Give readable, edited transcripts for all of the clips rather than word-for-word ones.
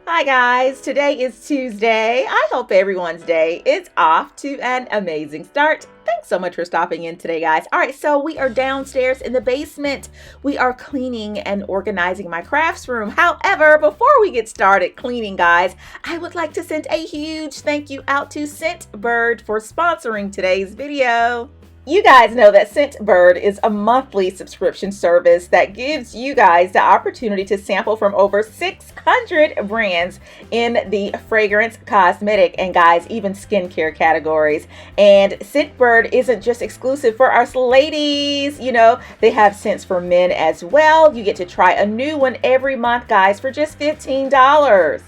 Hi guys, today is Tuesday. I hope everyone's day is off to an amazing start. Thanks so much for stopping in today, guys. All right, so we are downstairs in the basement. We are cleaning and organizing my crafts room. However, before we get started cleaning, guys, I would like to send a huge thank you out to Scentbird for sponsoring today's video. You guys know that Scentbird is a monthly subscription service that gives you guys the opportunity to sample from over 600 brands in the fragrance, cosmetic, and guys, even skincare categories. And Scentbird isn't just exclusive for us ladies. You know, they have scents for men as well. You get to try a new one every month, guys, for just $15.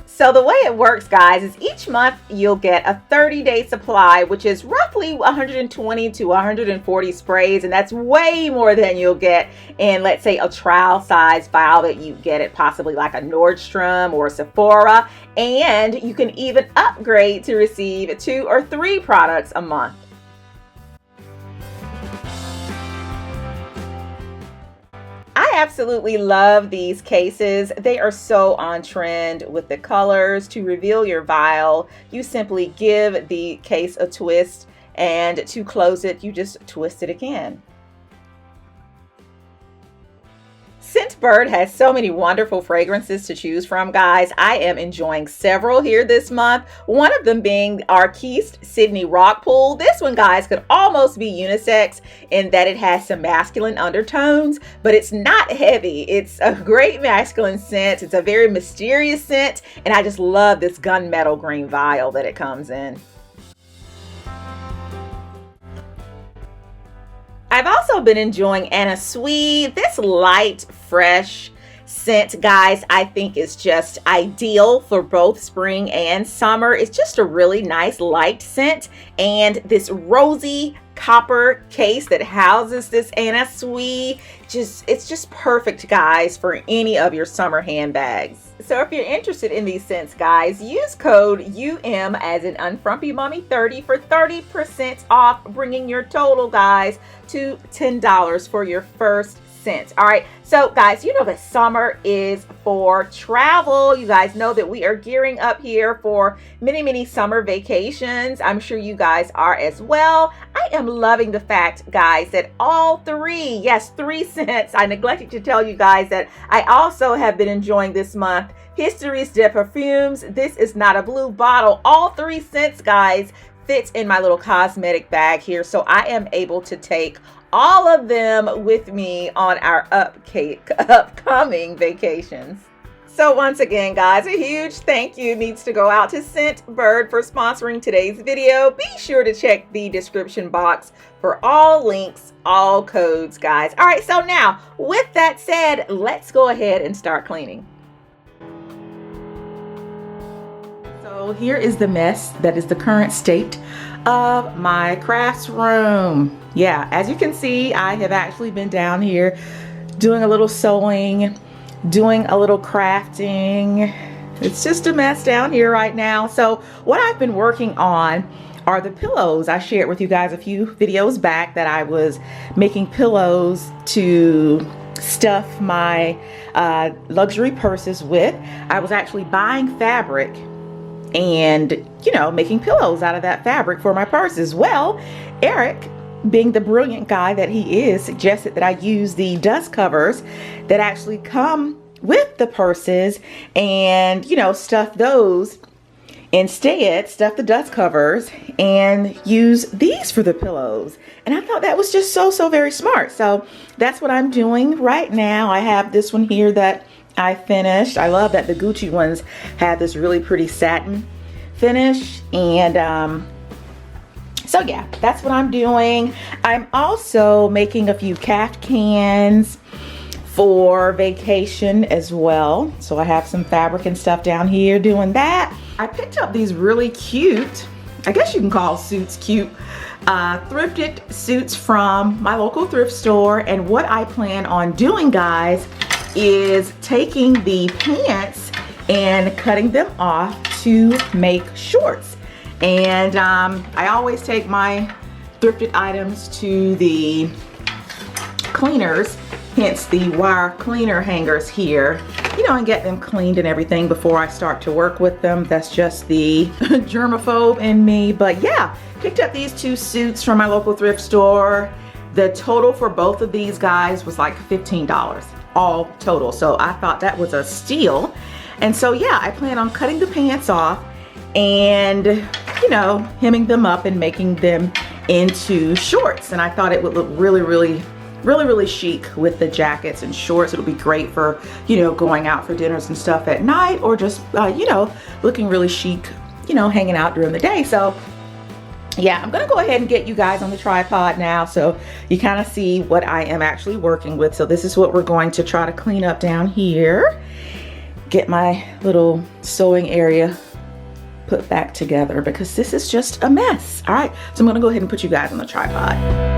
So the way it works, guys, is each month you'll get a 30-day supply, which is roughly 120 to 140 sprays, and that's way more than you'll get in, let's say, a trial size vial that you get at possibly like a Nordstrom or Sephora, and you can even upgrade to receive 2 or 3 products a month. I absolutely love these cases. They are so on trend with the colors. To reveal your vial, you simply give the case a twist, and to close it, you just twist it again. Scentbird has so many wonderful fragrances to choose from, guys. I am enjoying several here this month. One of them being our Keist Sydney Rock Pool. This one, guys, could almost be unisex in that it has some masculine undertones, but it's not heavy. It's a great masculine scent. It's a very mysterious scent, and I just love this gunmetal green vial that it comes in. I've also been enjoying Anna Sui. This light, fresh scent, guys, I think is just ideal for both spring and summer. It's just a really nice light scent, and this rosy copper case that houses this Anna Sui, it's just perfect, guys, for any of your summer handbags. So if you're interested in these scents, guys, use code UM as in UnfrumpyMommy30 for 30% off, bringing your total, guys, to $10 for your first scent. All right, so guys, you know that summer is for travel. You guys know that we are gearing up here for many summer vacations. I'm sure you guys are as well. I am loving the fact, guys, that all 3 scents, I neglected to tell you guys that I also have been enjoying this month History's de Perfumes. This is not a blue bottle. All 3 scents, guys, fits in my little cosmetic bag here, so I am able to take all of them with me on our upcoming vacations. So once again, guys, a huge thank you needs to go out to Scentbird for sponsoring today's video. Be sure to check the description box for all links, all codes, guys. All right, so now with that said, let's go ahead and start cleaning. So here is the mess that is the current state of my crafts room. Yeah, as you can see, I have actually been down here doing a little sewing, doing a little crafting. It's just a mess down here right now. So what I've been working on are the pillows. I shared with you guys a few videos back that I was making pillows to stuff my luxury purses with. I was actually buying fabric and, you know, making pillows out of that fabric for my purses. Well, Eric, being the brilliant guy that he is, suggested that I use the dust covers that actually come with the purses and, you know, stuff those instead, stuff the dust covers and use these for the pillows. And I thought that was just so very smart. So that's what I'm doing right now. I have this one here that I finished. I love that the Gucci ones have this really pretty satin finish, and so yeah, that's what I'm doing. I'm also making a few caftans for vacation as well. So I have some fabric and stuff down here doing that. I picked up these really cute, I guess you can call suits cute, thrifted suits from my local thrift store. And what I plan on doing, guys, is taking the pants and cutting them off to make shorts. And I always take my thrifted items to the cleaners hence the wire cleaner hangers here, you know, and get them cleaned and everything before I start to work with them. That's just the germaphobe in me. But yeah, picked up these 2 suits from my local thrift store. The total for both of these guys was like $15 all total. So I thought that was a steal. And so yeah, I plan on cutting the pants off and, you know, hemming them up and making them into shorts. And I thought it would look really chic with the jackets and shorts. It'll be great for, you know, going out for dinners and stuff at night, or just, you know, looking really chic, you know, hanging out during the day. So yeah, I'm gonna go ahead and get you guys on the tripod now so you kind of see what I am actually working with. So this is what we're going to try to clean up down here. Get my little sewing area put back together because this is just a mess. All right, so I'm gonna go ahead and put you guys on the tripod.